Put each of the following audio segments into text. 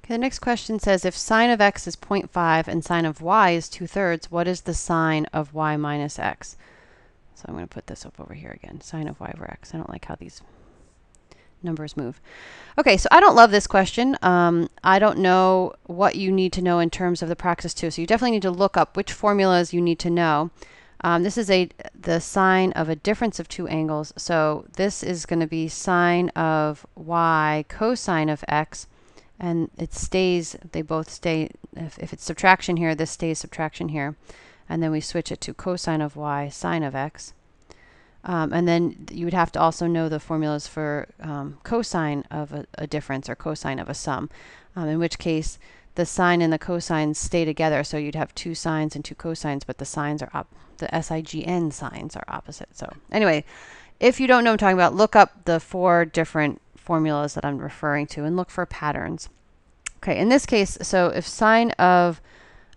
Okay, the next question says, if sine of x is 0.5 and sine of y is 2/3, what is the sine of y minus x? So I'm going to put this up over here again, sine of y over x. I don't like how these numbers move. Okay, so I don't love this question. I don't know what you need to know in terms of the praxis 2. So you definitely need to look up which formulas you need to know. This is the sine of a difference of two angles. So this is going to be sine of y cosine of x. And it stays, they both stay, if it's subtraction here, this stays subtraction here. And then we switch it to cosine of y sine of x. And then you would have to also know the formulas for cosine of a difference or cosine of a sum, in which case the sine and the cosines stay together. So you'd have two sines and two cosines, but the signs are the SIGN signs are opposite. So anyway, if you don't know what I'm talking about, look up the 4 different formulas that I'm referring to and look for patterns. Okay, in this case, so if sine of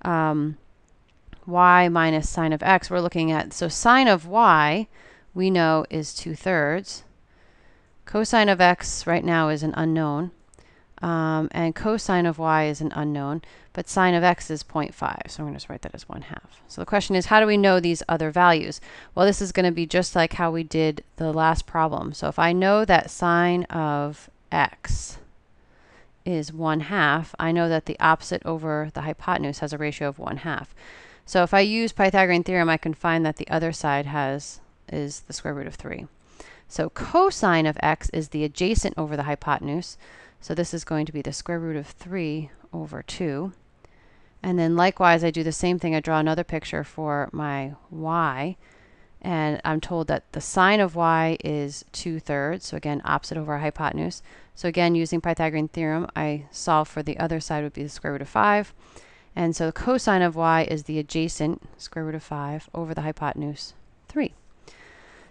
y minus sine of x, we're looking at, so sine of y we know is 2/3. Cosine of x right now is an unknown. And cosine of y is an unknown, but sine of x is 0.5. So I'm going to just write that as 1/2. So the question is, how do we know these other values? Well, this is going to be just like how we did the last problem. So if I know that sine of x is 1/2, I know that the opposite over the hypotenuse has a ratio of 1/2. So if I use Pythagorean theorem, I can find that the other side is the square root of 3. So cosine of x is the adjacent over the hypotenuse. So this is going to be the square root of 3 over 2. And then likewise, I do the same thing. I draw another picture for my y. And I'm told that the sine of y is 2/3. So again, opposite over a hypotenuse. So again, using Pythagorean theorem, I solve for the other side would be the square root of 5. And so the cosine of y is the adjacent square root of 5 over the hypotenuse 3.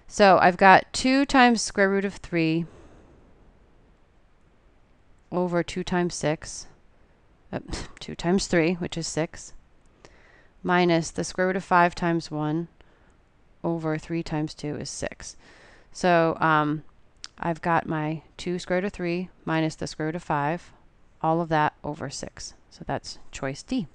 So I've got 2 times square root of 3 over 2 times 6, 2 times 3, which is 6, minus the square root of 5 times 1 over 3 times 2 is 6. So I've got my 2 square root of 3 minus the square root of 5, all of that over 6. So that's choice D.